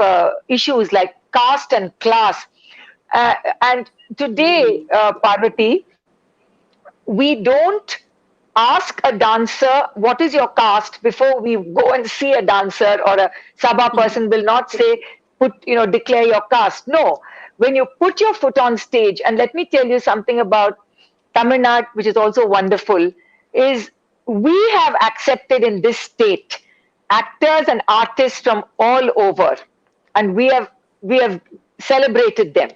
issues like caste and class. And today, Parvati, we don't ask a dancer, what is your caste, before we go and see a dancer, or a Sabha person will not say, declare your caste. No, when you put your foot on stage, and let me tell you something about Tamil Nadu, which is also wonderful, is we have accepted in this state actors and artists from all over, and we have celebrated them.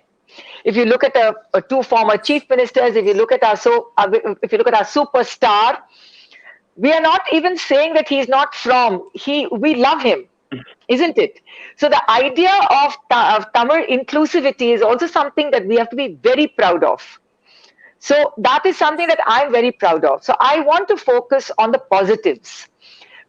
If you look at the two former chief ministers, if you look at our superstar, we are not even saying that he's not from. We love him, isn't it? So the idea of Tamil inclusivity is also something that we have to be very proud of. So that is something that I'm very proud of. So I want to focus on the positives,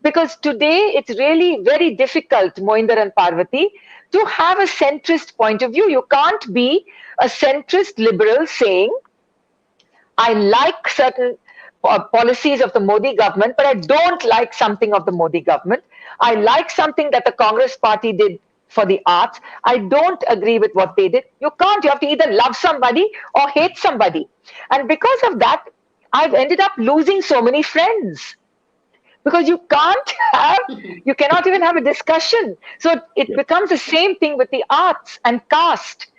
because today it's really very difficult, Mohinder and Parvati, to have a centrist point of view. You can't be a centrist liberal saying, I like certain policies of the Modi government, but I don't like something of the Modi government. I like something that the Congress party did for the arts. I don't agree with what they did. You can't. You have to either love somebody or hate somebody. And because of that, I've ended up losing so many friends. Because you cannot even have a discussion. So it becomes the same thing with the arts and caste.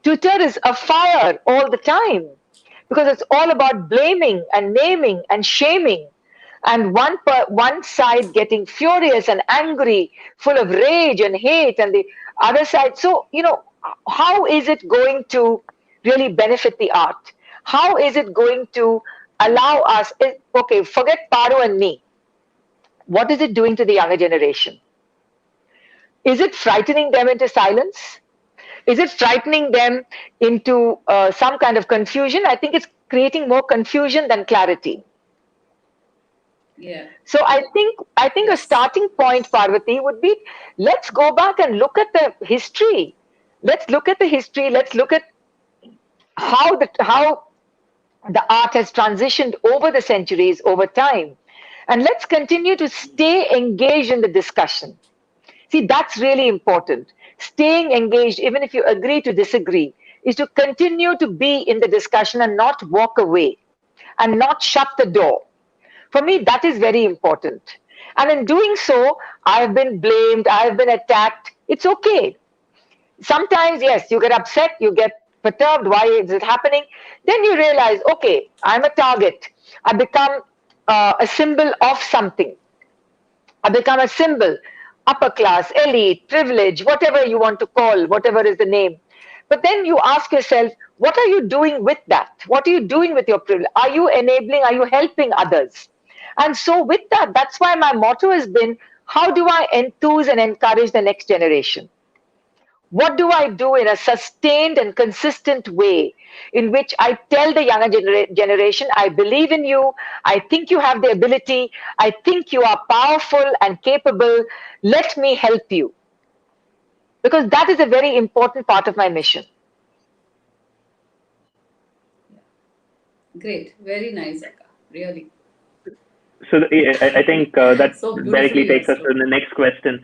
Twitter is a fire all the time, because it's all about blaming and naming and shaming, and one side getting furious and angry, full of rage and hate, and the other side. So, how is it going to really benefit the art? How is it going to allow us? Okay, forget Paro and me. What is it doing to the younger generation? Is it frightening them into silence? Is it frightening them into some kind of confusion? I think it's creating more confusion than clarity. Yeah. So I think a starting point, Parvati, would be, let's go back and look at the history. Let's look at the history. Let's look at how the art has transitioned over the centuries, over time. And let's continue to stay engaged in the discussion. See, that's really important. Staying engaged, even if you agree to disagree, is to continue to be in the discussion and not walk away and not shut the door. For me, that is very important. And in doing so, I've been blamed, I've been attacked. It's okay. Sometimes, yes, you get upset, you get perturbed. Why is it happening? Then you realize, okay, I'm a target. I become a symbol of something. I become a symbol, upper class, elite, privilege, whatever you want to call, whatever is the name. But then you ask yourself, what are you doing with that? What are you doing with your privilege? Are you enabling, are you helping others? And so, with that, that's why my motto has been, how do I enthuse and encourage the next generation? What do I do in a sustained and consistent way in which I tell the younger generation, I believe in you, I think you have the ability, I think you are powerful and capable, let me help you. Because that is a very important part of my mission. Great, very nice, Akka. Really. So I think that So directly beautifully takes us to explained. the next question.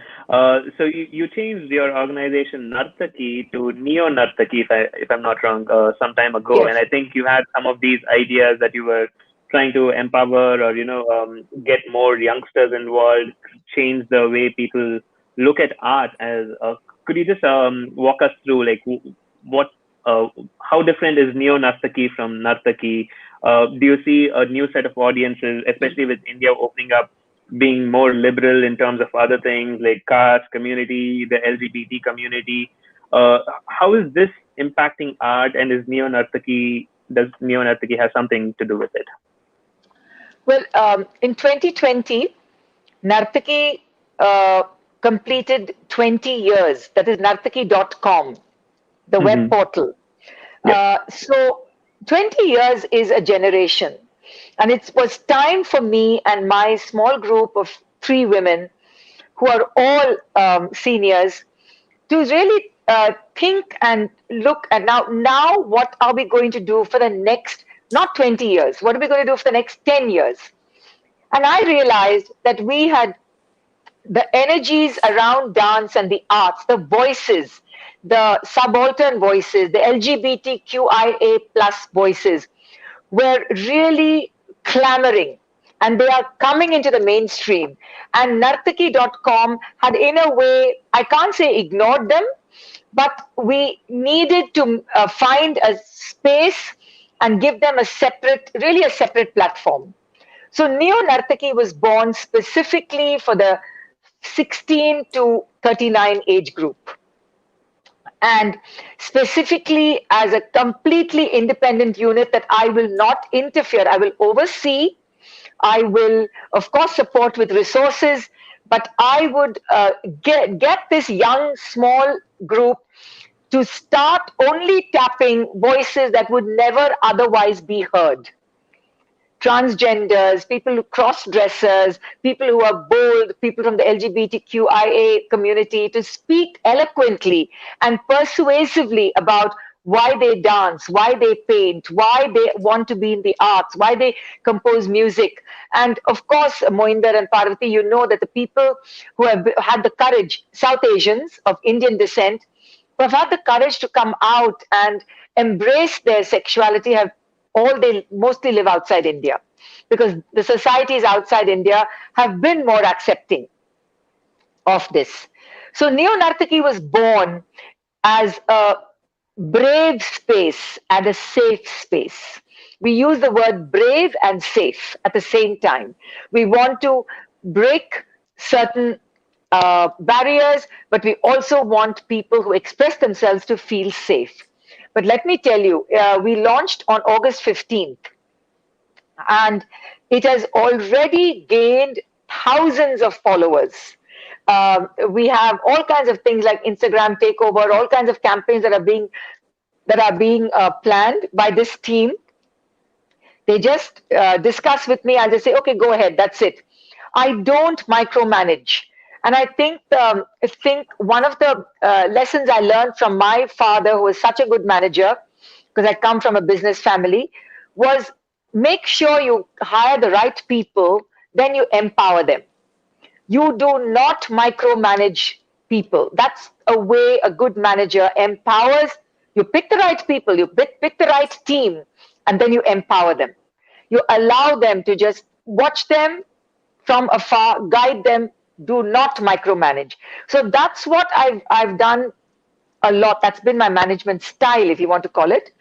So you changed your organization Nartaki to Neo Nartaki, if I'm not wrong, some time ago, and Yes. I think you had some of these ideas that you were trying to empower or get more youngsters involved, change the way people look at art. As could you just walk us through like what uh, how different is Neo Nartaki from Nartaki? Do you see a new set of audiences, especially with India opening up, being more liberal in terms of other things like caste, community, the LGBT community? How is this impacting art, and does Neo Nartaki have something to do with it? Well, in 2020, Nartaki completed 20 years. That is nartaki.com, the web Mm-hmm. portal. Yep. So 20 years is a generation. And it was time for me and my small group of 3 women, who are all seniors, to really think and look at now what are we going to do for the next, not 20 years, what are we going to do for the next 10 years? And I realized that we had the energies around dance and the arts, the voices, the subaltern voices, the LGBTQIA plus voices were really clamoring, and they are coming into the mainstream. And Nartaki.com had, in a way, I can't say ignored them, but we needed to find a space and give them a separate, really a separate platform. So Neo Nartaki was born specifically for the 16 to 39 age group, and specifically as a completely independent unit that I will not interfere. I will oversee. I will, of course, support with resources, but I would get this young, small group to start only tapping voices that would never otherwise be heard: transgenders, people who cross dressers, people who are bold, people from the LGBTQIA community, to speak eloquently and persuasively about why they dance, why they paint, why they want to be in the arts, why they compose music. And of course, Moinder and Parvati, you know that the people who have had the courage, South Asians of Indian descent, who have had the courage to come out and embrace their sexuality, have all, they mostly live outside India, because the societies outside India have been more accepting of this. So Neo Nartaki was born as a brave space and a safe space. We use the word brave and safe at the same time. We want to break certain barriers, but we also want people who express themselves to feel safe. But let me tell you, we launched on August 15th, and it has already gained thousands of followers. We have all kinds of things like Instagram takeover, all kinds of campaigns that are being planned by this team. They just discuss with me and they say, okay, go ahead, that's it. I don't micromanage. And I think one of the lessons I learned from my father, who was such a good manager, because I come from a business family, was make sure you hire the right people, then you empower them. You do not micromanage people. That's a way a good manager empowers. You pick the right people, you pick the right team, and then you empower them. You allow them to just watch them from afar, guide them, do not micromanage. So that's what I've done a lot. That's been my management style, if you want to call it.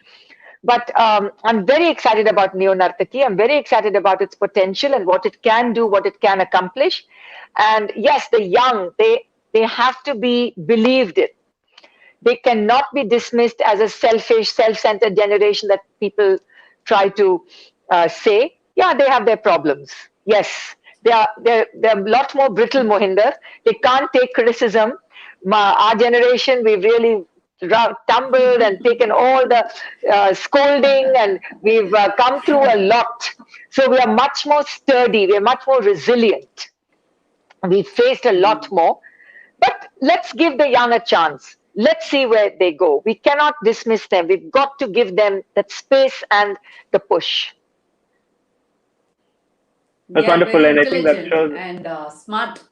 But I'm very excited about Neonartaki. I'm very excited about its potential and what it can do, what it can accomplish. And yes, the young, they have to be believed in. They cannot be dismissed as a selfish, self-centered generation that people try to say. Yeah, they have their problems. Yes, they're a lot more brittle, Mohinder. They can't take criticism. Our generation, we've really tumbled and taken all the scolding, and we've come through a lot. So we are much more sturdy. We are much more resilient. We've faced a lot more. But let's give the young a chance. Let's see where they go. We cannot dismiss them. We've got to give them that space and the push. They That's are wonderful, very and I think that intelligent shows. and smart.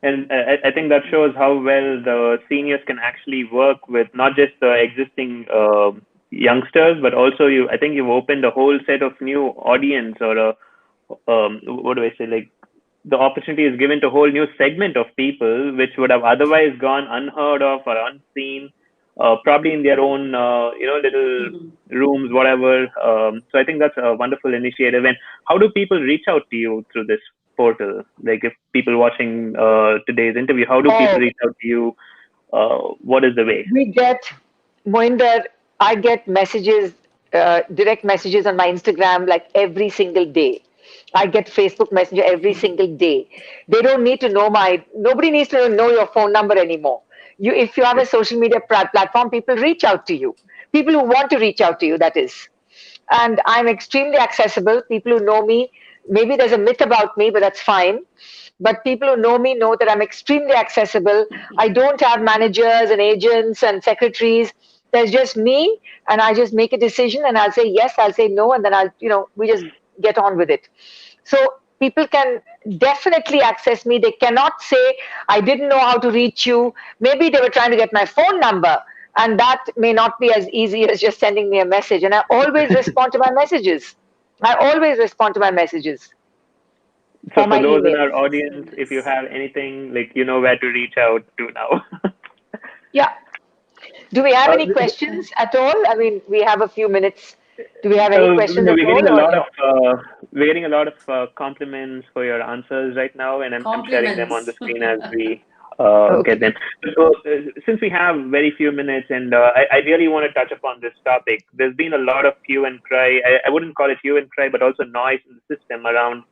And I think that shows how well the seniors can actually work with not just the existing youngsters, but also I think you've opened a whole set of new audience, or a what do I say? Like, the opportunity is given to a whole new segment of people which would have otherwise gone unheard of or unseen, probably in their own little rooms, whatever. So I think that's a wonderful initiative. And how do people reach out to you through this portal? Like, if people watching today's interview, how do people Oh, reach out to you? What is the way? we get, Mohinder, I get messages, direct messages on my Instagram like every single day. I get Facebook Messenger every single day. They don't need to know nobody needs to know your phone number anymore. If you have a social media platform, people reach out to you. People who want to reach out to you, that is. And I'm extremely accessible. People who know me, maybe there's a myth about me, but that's fine. But people who know me know that I'm extremely accessible. I don't have managers and agents and secretaries. There's just me, and I just make a decision, and I'll say yes, I'll say no, and then we just get on with it. So people can definitely access me. They cannot say, I didn't know how to reach you. Maybe they were trying to get my phone number, and that may not be as easy as just sending me a message. And I always respond to my messages. I always respond to my messages So or for my those in emails. our That's very audience, if you nice. have anything, like, you know where to reach out to now. Yeah. Do we have uh, any questions at all? I mean, we have a few minutes. Do we have any questions no, at all, or no? we're getting a lot of compliments for your answers right now, and I'm sharing them on the Compliments. screen as we get them. Okay. So since we have very few minutes, and I really want to touch upon this topic, there's been a lot of hue and cry. I wouldn't call it hue and cry, but also noise in the system around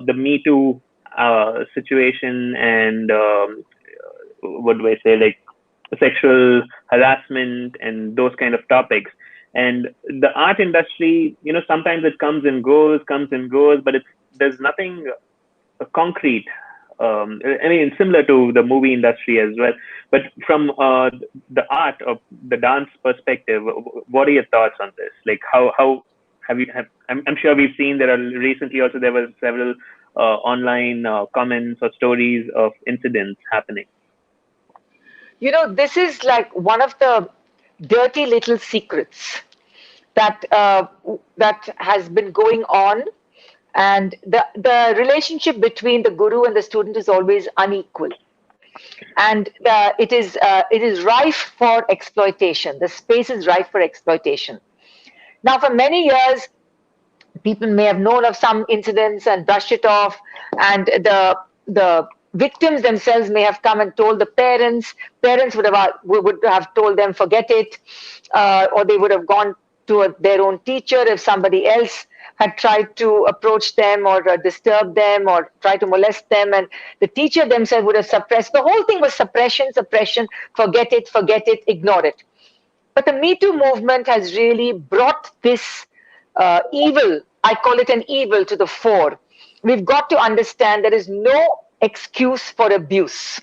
the Me Too situation, and what do I say, like, sexual harassment and those kind of topics. And the art industry, sometimes it comes and goes, but there's nothing concrete. I mean, similar to the movie industry as well. But from the art of the dance perspective, what are your thoughts on this? Like, how I'm sure we've seen there are recently also there were several online comments or stories of incidents happening. This is like one of the dirty little secrets that has been going on, and the relationship between the guru and the student is always unequal, and it is rife for exploitation. The space is rife for exploitation. Now, for many years, people may have known of some incidents and brushed it off, and the victims themselves may have come and told the parents would have told them forget it, or they would have gone to their own teacher if somebody else had tried to approach them or disturb them or try to molest them, and the teacher themselves would have suppressed. The whole thing was suppression, forget it, ignore it. But the Me Too movement has really brought this evil, I call it an evil, to the fore. We've got to understand there is no excuse for abuse.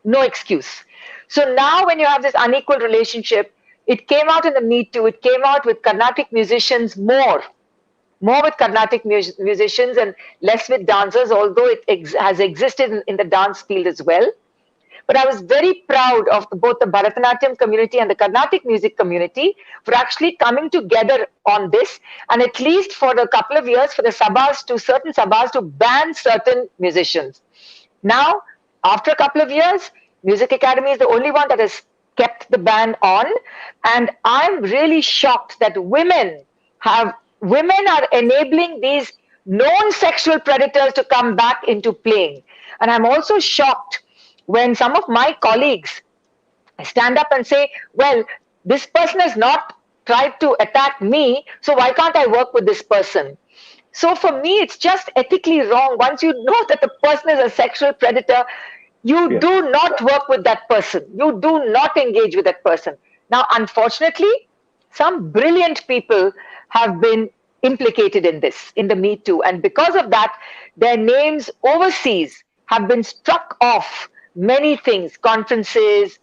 No excuse. So now, when you have this unequal relationship, it came out in the Me Too, it came out with Carnatic musicians more with Carnatic musicians and less with dancers, although it has existed in the dance field as well. But I was very proud of both the Bharatanatyam community and the Carnatic music community for actually coming together on this, and at least for a couple of years, for the certain sabhas to ban certain musicians. Now, after a couple of years, Music Academy is the only one that has kept the ban on. And I'm really shocked that women are enabling these known sexual predators to come back into playing. And I'm also shocked when some of my colleagues stand up and say, well, this person has not tried to attack me, so why can't I work with this person? So for me, it's just ethically wrong. Once you know that the person is a sexual predator, you do not work with that person. You do not engage with that person. Now, unfortunately, some brilliant people have been implicated in this, in the Me Too. And because of that, their names overseas have been struck off many things, conferences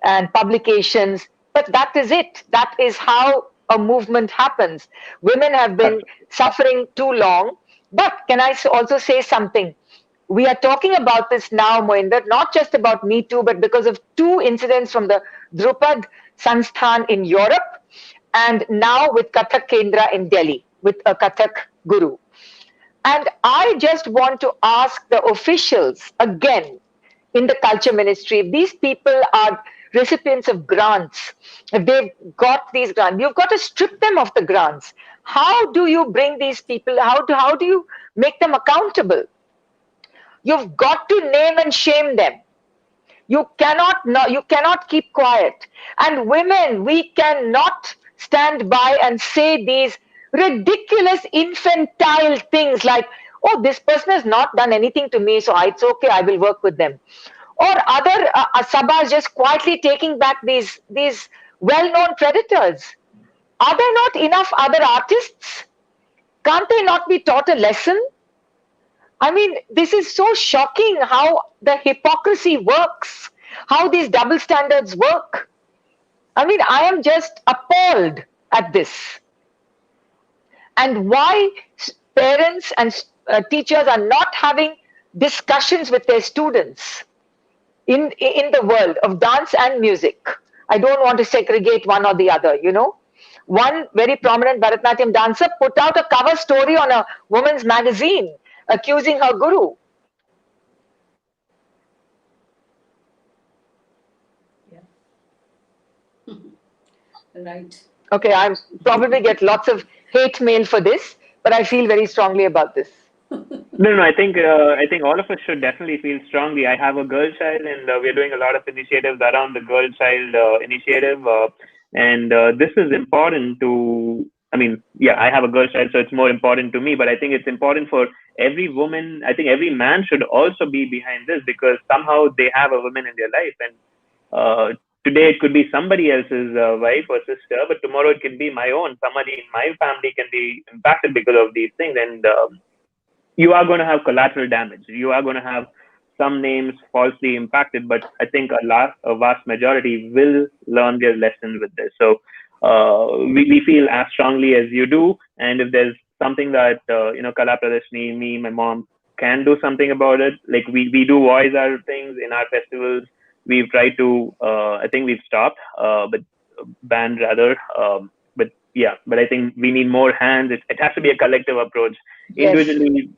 and publications. But that is it. That is how a movement happens. Women have been suffering too long. But can I also say something? We are talking about this now, Mohinder, not just about Me Too, but because of two incidents from the Drupad Sansthan in Europe and now with Kathak Kendra in Delhi with a Kathak guru. And I just want to ask the officials again in the culture ministry, if these people are recipients of grants, if they've got these grants, you've got to strip them of the grants. How do you bring these people, how do you make them accountable? You've got to name and shame them. You cannot keep quiet. And women, we cannot stand by and say these ridiculous infantile things like, oh, this person has not done anything to me, so it's okay, I will work with them. Or other sabas just quietly taking back these well-known predators. Are there not enough other artists? Can't they not be taught a lesson? I mean, this is so shocking how the hypocrisy works, how these double standards work. I mean, I am just appalled at this. And why parents and teachers are not having discussions with their students in the world of dance and music. I don't want to segregate one or the other, you know. One very prominent Bharatanatyam dancer put out a cover story on a woman's magazine accusing her guru. Right. Okay, I probably get lots of hate mail for this, but I feel very strongly about this. No. I think all of us should definitely feel strongly. I have a girl child, and we're doing a lot of initiatives around the girl child initiative, and this is important to. I mean, yeah, I have a girl child, so it's more important to me. But I think it's important for every woman. I think every man should also be behind this because somehow they have a woman in their life, and today it could be somebody else's wife or sister, but tomorrow it can be my own. Somebody in my family can be impacted because of these things, and you are going to have collateral damage. You are going to have some names falsely impacted, but I think a vast majority will learn their lesson with this. So we feel as strongly as you do. And if there's something that, Kala Pradarshini, me, my mom can do something about it, like we do voice our things in our festivals. We've tried to, I think we've stopped, but banned rather. But I think we need more hands. It has to be a collective approach. Yes. Individually,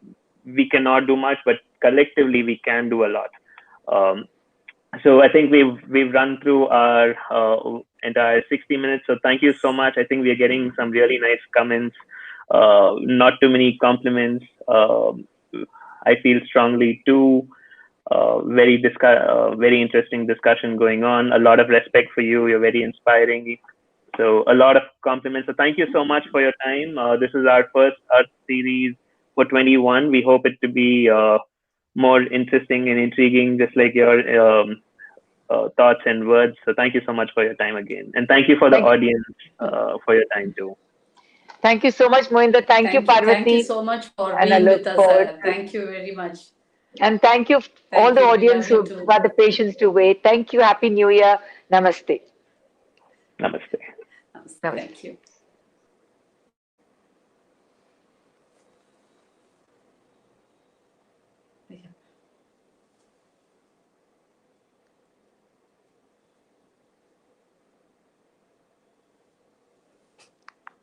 we cannot do much, but collectively we can do a lot. So I think we've run through our entire 60 minutes. So thank you so much. I think we are getting some really nice comments. Not too many compliments. I feel strongly too. Very interesting discussion going on. A lot of respect for you. You're very inspiring. So a lot of compliments. So thank you so much for your time. This is our first Earth series for 21. We hope it to be more interesting and intriguing, just like your thoughts and words. So thank you so much for your time again. And thank you for the audience for your time too. Thank you so much, Mohinder. Thank you, Parvati. Thank you so much for and being I look with us. forward Thank you very much. And thank you, all the audience who had the patience to wait. Thank you. Happy New Year. Namaste. Namaste. Thank you. Yeah.